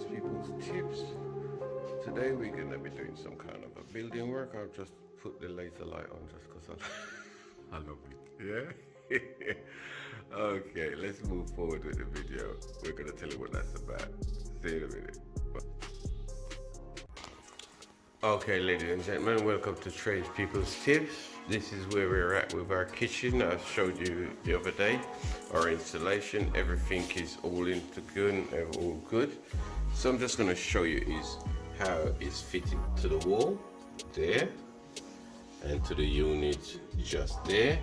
People's Tips. Today we're going to be doing some kind of a building work. I'll just put the laser light on just because I love it. Yeah? Okay, let's move forward with the video. We're going to tell you what that's about. See you in a minute. Okay, ladies and gentlemen, welcome to Trades People's Tips. This is where we're at with our kitchen. I showed you the other day our installation. Everything is all into good and all good. So I'm just going to show you is how it's fitted to the wall there, and to the unit just there,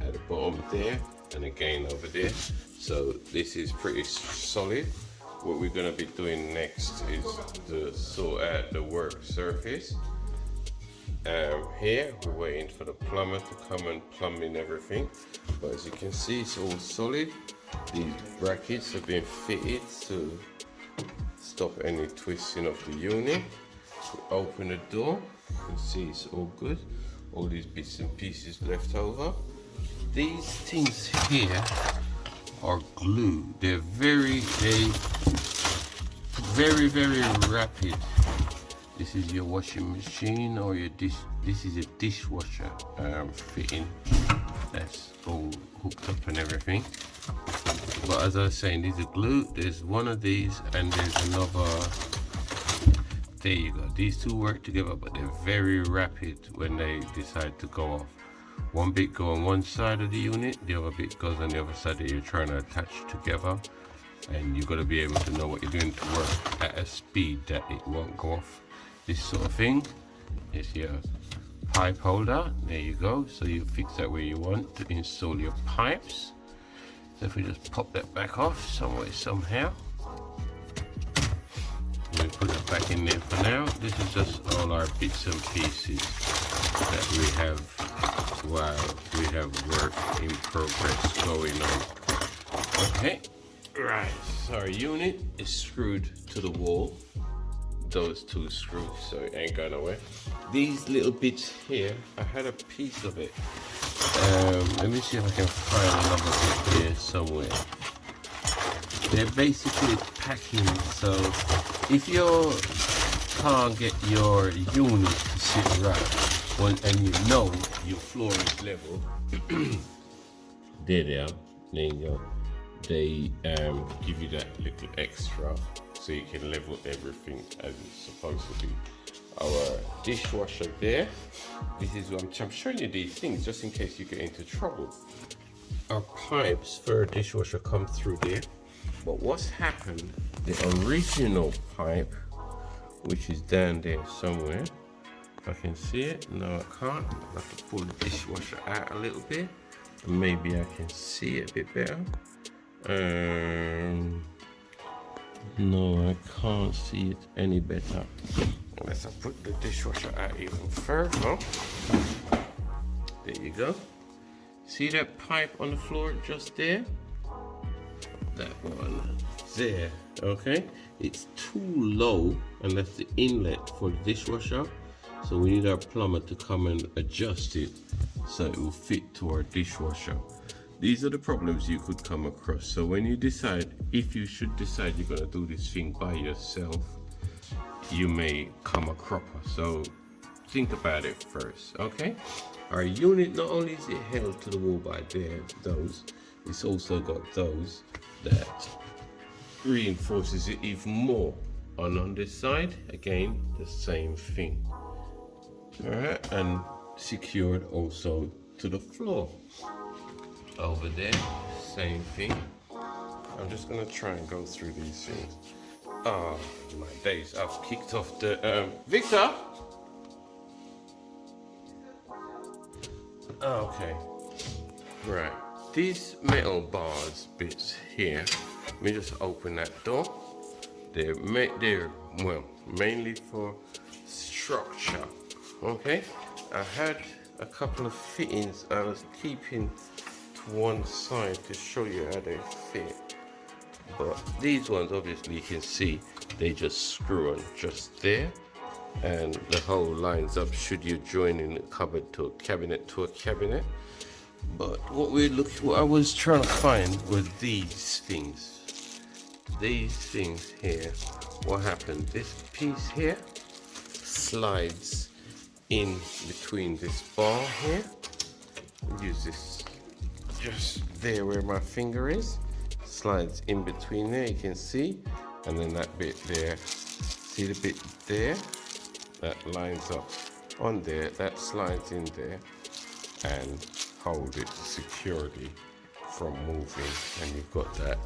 at the bottom there, and again over there. So this is pretty solid. What we're going to be doing next is to sort out the work surface. Here we're waiting for the plumber to come and plumb in everything, but as you can see it's all solid. These brackets have been fitted to stop any twisting of the unit. We open the door, you can see it's all good. All these bits and pieces left over. These things here are glue. They're very rapid. This is your washing machine or your dish. This is a dishwasher fitting. That's all hooked up and everything. But as I was saying, these are glue. There's one of these and there's another. There you go. These two work together, but they're very rapid when they decide to go off. One bit go on one side of the unit, the other bit goes on the other side that you're trying to attach together. And you've got to be able to know what you're doing to work at a speed that it won't go off. This sort of thing is your pipe holder. There you go. So you fix that where you want to install your pipes. So if we just pop that back off some way somehow, we put it back in there for now. This is just all our bits and pieces that we have while we have work in progress going on. Okay, right, so our unit is screwed to the wall. Those two screws, so it ain't going away. These little bits here, I had a piece of it. Let me see if I can find another bit here somewhere. They're basically packing, so if you can't get your unit to sit right, and you know your floor is level, there they are. There you go. They give you that little extra so you can level everything as it's supposed to be. Our dishwasher there. This is what I'm showing you these things just in case you get into trouble. Our pipes for a dishwasher come through there. But what's happened, the original pipe, which is down there somewhere, if I can see it, no I can't. I have to pull the dishwasher out a little bit, and maybe I can see it a bit better. No, I can't see it any better. Unless I put the dishwasher out even further. There you go. See that pipe on the floor just there? That one there, okay? It's too low, and that's the inlet for the dishwasher. So we need our plumber to come and adjust it so it will fit to our dishwasher. These are the problems you could come across. So when you decide, if you should decide you're gonna do this thing by yourself, you may come a cropper. So think about it first, okay? Our unit, not only is it held to the wall by those, it's also got those that reinforces it even more. On this side, again, the same thing. All right, and secured also to the floor. Over there, same thing. I'm just gonna try and go through these things. Oh my days, I've kicked off the Victor. Okay, right. These metal bars bits here, let me just open that door. They're well, mainly for structure. Okay, I had a couple of fittings I was keeping to one side to show you how they fit, but these ones, obviously you can see they just screw on just there, and the hole lines up should you join in a cupboard to a cabinet to a cabinet. But what I was trying to find were these things. these things here, what happened, this piece here slides in between this bar here. Use this just there where my finger is, slides in between there, you can see, and then that bit there, see the bit there that lines up on there, that slides in there and hold it securely from moving. And you've got that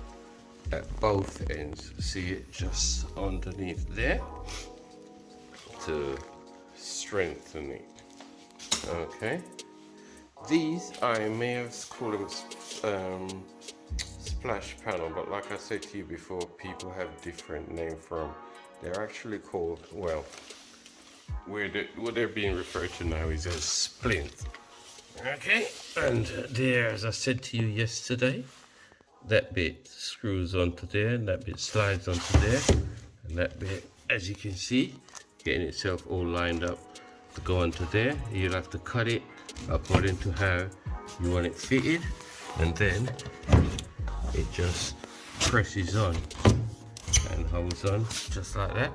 at both ends, see it just underneath there to strengthen it. Okay, these I may have called them splash panel, but like I said to you before, people have different name for them. They're actually called, well, what they're being referred to now is as splint. Okay, and there, as I said to you yesterday, that bit screws onto there, and that bit slides onto there, and that bit, as you can see, getting itself all lined up to go onto there. You'll have to cut it according to how you want it fitted, and then it just presses on and holds on just like that.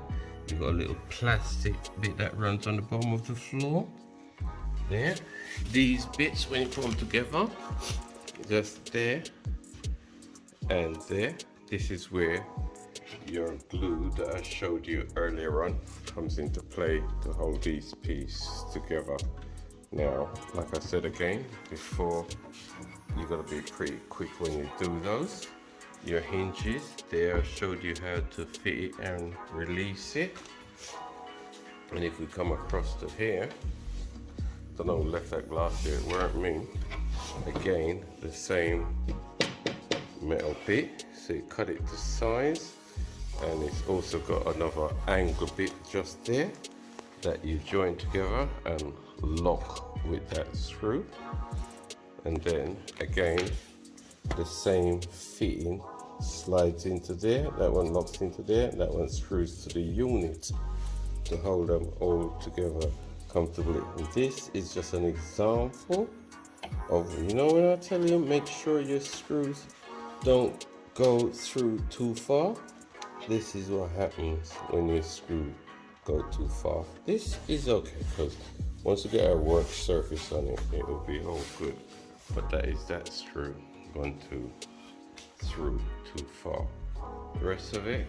You've got a little plastic bit that runs on the bottom of the floor there. These bits, when you put them together, just there and there, this is where your glue that I showed you earlier on comes into play to hold these pieces together. Now, like I said again before, you gotta be pretty quick when you do those. Your hinges, there I showed you how to fit it and release it. And if we come across to here, don't know who left that glass here, it weren't me. Again, the same metal bit, so you cut it to size, and it's also got another angle bit just there that you join together and lock with that screw. And then again, the same fitting slides into there, that one locks into there, that one screws to the unit to hold them all together comfortably. And this is just an example of, you know, when I tell you make sure your screws don't go through too far, this is what happens when your screw go too far. This is okay, because once you get a work surface on it, it will be all good. But that is that screw gone through too far. The rest of it,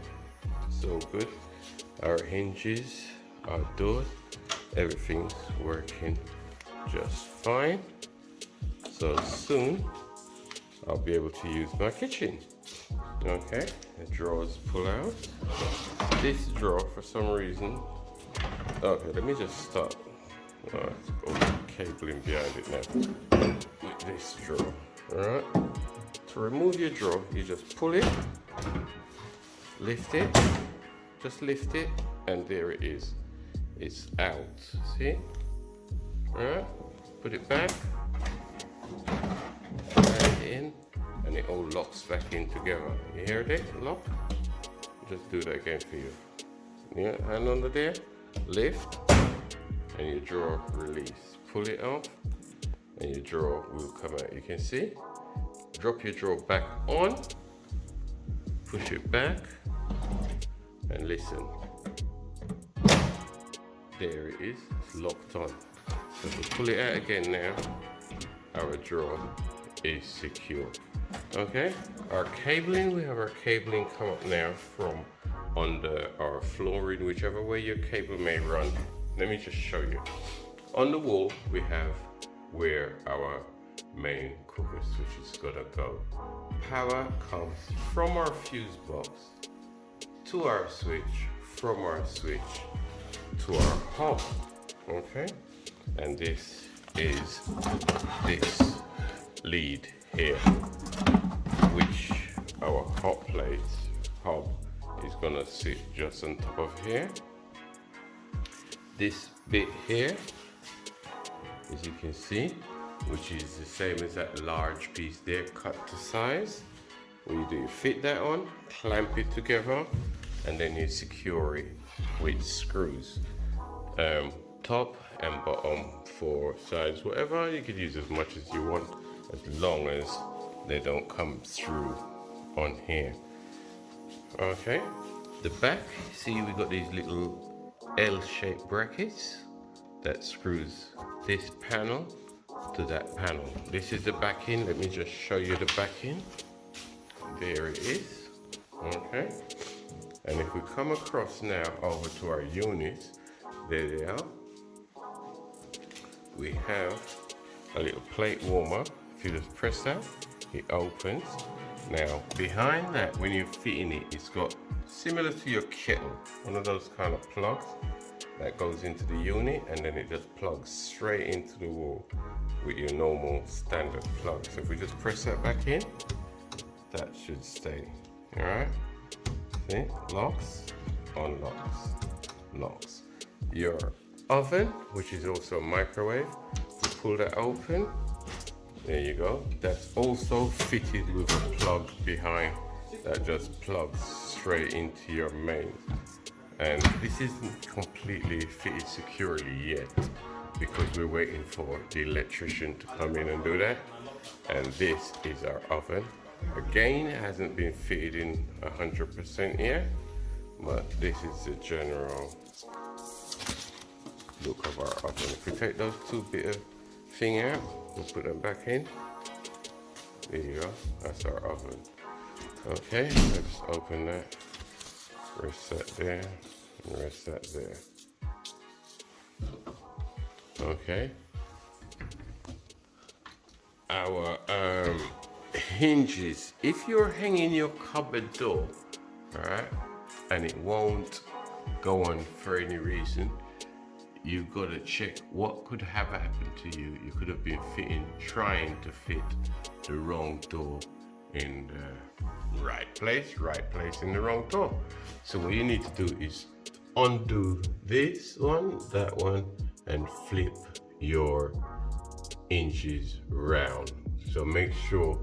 so good. Our hinges, our doors, everything's working just fine. So soon I'll be able to use my kitchen. Okay, the drawers pull out. This drawer, for some reason, okay, let me just start. Cabling behind it now with this drawer. Alright, to remove your drawer, you just pull it, lift it, just lift it, and there it is. It's out. See? Alright, put it back, slide it in, and it all locks back in together. You hear it? Lock? Just do that again for you. Yeah, hand under there, lift, and your drawer release. Pull it off, and your drawer will come out. You can see. Drop your drawer back on, push it back, and listen. There it is, it's locked on. So if we pull it out again now, our drawer is secure. Okay, our cabling, we have our cabling come up now from under our flooring, whichever way your cable may run. Let me just show you. On the wall, we have where our main cooker switch is gonna go. Power comes from our fuse box to our switch, from our switch to our hob. Okay, and this is this lead here, which our hot plate hob is gonna sit just on top of here. This bit here, as you can see, which is the same as that large piece there, cut to size. What you do, you fit that on, clamp it together, and then you secure it with screws. Top and bottom for sides, whatever, you could use as much as you want, as long as they don't come through on here. Okay, the back, see we got these little L-shaped brackets that screws this panel to that panel. This is the backing. Let me just show you the backing. There it is. Okay, and if we come across now over to our units, there they are. We have a little plate warmer. If you just press that, it opens. Now behind that, when you're fitting it, it's got, similar to your kettle, one of those kind of plugs that goes into the unit, and then it just plugs straight into the wall with your normal standard plug. So if we just press that back in, that should stay. All right, see, locks, unlocks, locks. Your oven, which is also a microwave, you pull that open, there you go. That's also fitted with a plug behind that just plugs straight into your main. And this isn't completely fitted securely yet because we're waiting for the electrician to come in and do that. And this is our oven. Again, it hasn't been fitted in 100% yet, but this is the general look of our oven. If we take those two bit of thing out, we'll put them back in. There you go, that's our oven. Okay, let's open that. Rest that there, and rest that there. Okay. Our hinges. If you're hanging your cupboard door, alright, and it won't go on for any reason, you've got to check what could have happened to you. You could have been trying to fit the wrong door in the right place in the wrong door. So what you need to do is undo this one, that one, and flip your hinges round. So make sure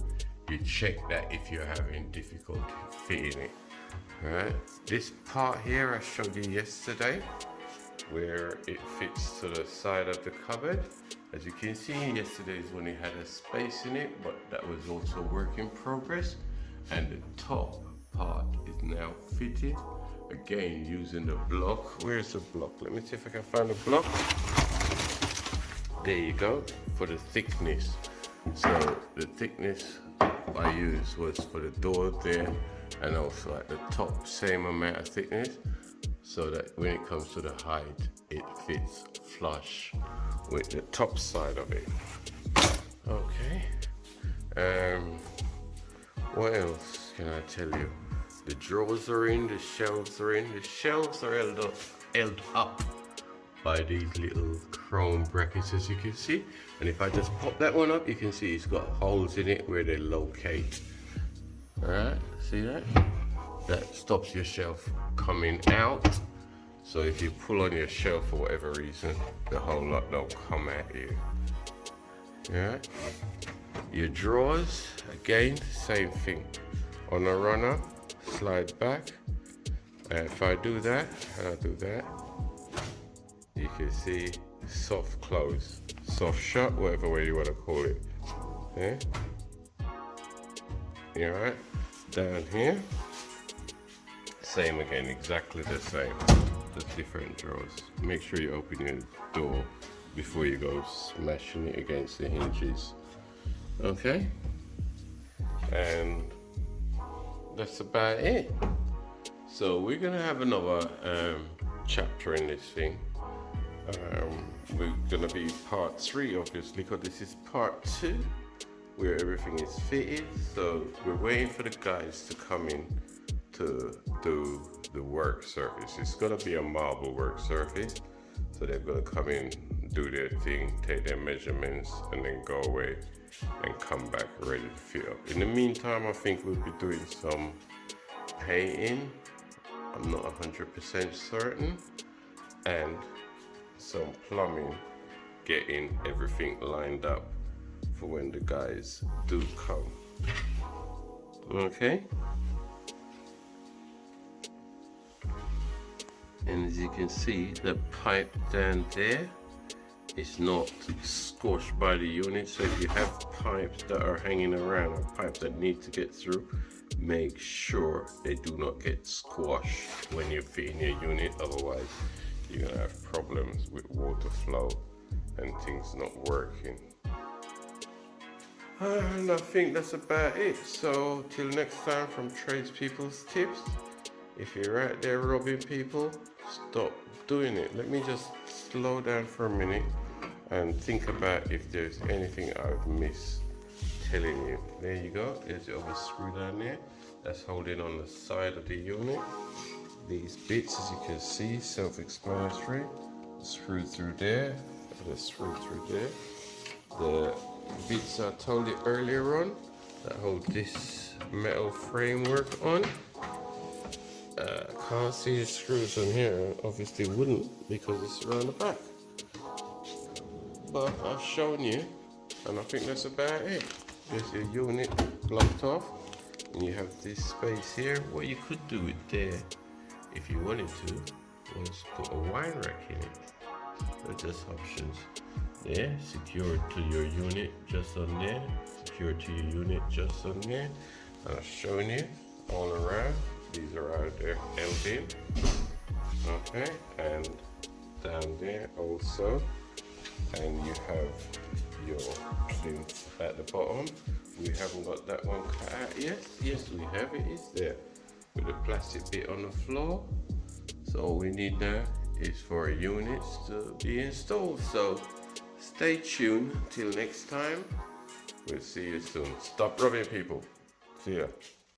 you check that if you're having difficulty fitting it. Alright, this part here I showed you yesterday, where it fits to the side of the cupboard. As you can see, yesterday's one it had a space in it, but that was also work in progress. And the top part is now fitted, again using the block. Where's the block? Let me see if I can find the block. There you go, for the thickness. So the thickness I used was for the door there, and also at the top, same amount of thickness, so that when it comes to the height, it fits flush with the top side of it. Okay. What else can I tell you? The drawers are in, the shelves are in. The shelves are held up by these little chrome brackets, as you can see. And if I just pop that one up, you can see it's got holes in it where they locate. All right, see that? That stops your shelf coming out. So if you pull on your shelf for whatever reason, the whole lot don't come at you. Yeah. Your drawers, again, same thing. On a runner, slide back. And if I do that, and I do that, you can see soft close, soft shut, whatever way you want to call it. Yeah. You alright? Down here, same again, exactly the same, just different drawers. Make sure you open your door before you go smashing it against the hinges. Okay, and that's about it. So we're gonna have another chapter in this thing. We're gonna be part 3, obviously, because this is part 2, where everything is fitted. So we're waiting for the guys to come in to do the work surface. It's gonna be a marble work surface, so they're gonna come in, do their thing, take their measurements, and then go away and come back ready to fit up. In the meantime, I think we'll be doing some painting. I'm not 100% certain, and some plumbing, getting everything lined up for when the guys do come. Okay, and as you can see, the pipe down there is not squashed by the unit. So if you have pipes that are hanging around, or pipes that need to get through, make sure they do not get squashed when you're fitting your unit, otherwise you're gonna have problems with water flow and things not working. And I think that's about it. So till next time from Tradespeople's Tips, if you're out there robbing people, stop doing it. Let me just slow down for a minute and think about if there's anything I've missed telling you. There you go, there's your other screw down there. That's holding on the side of the unit. These bits, as you can see, self-explanatory. Screw through there, the screw through there. The bits I told you earlier on that hold this metal framework on. Can't see the screws on here, obviously wouldn't because it's around the back. But I've shown you, and I think that's about it. There's your unit blocked off, and you have this space here. What you could do it there, if you wanted to, was put a wine rack in it. That's just options. There, secure it to your unit just on there. Secure it to your unit just on there. And I've shown you all around. These are out there held in. Okay, and down there also. And you have your plinth at the bottom. We haven't got that one cut out yet. Yes, we have it. It's there with the plastic bit on the floor. So all we need now is for our units to be installed. So stay tuned till next time. We'll see you soon. Stop robbing people. See ya.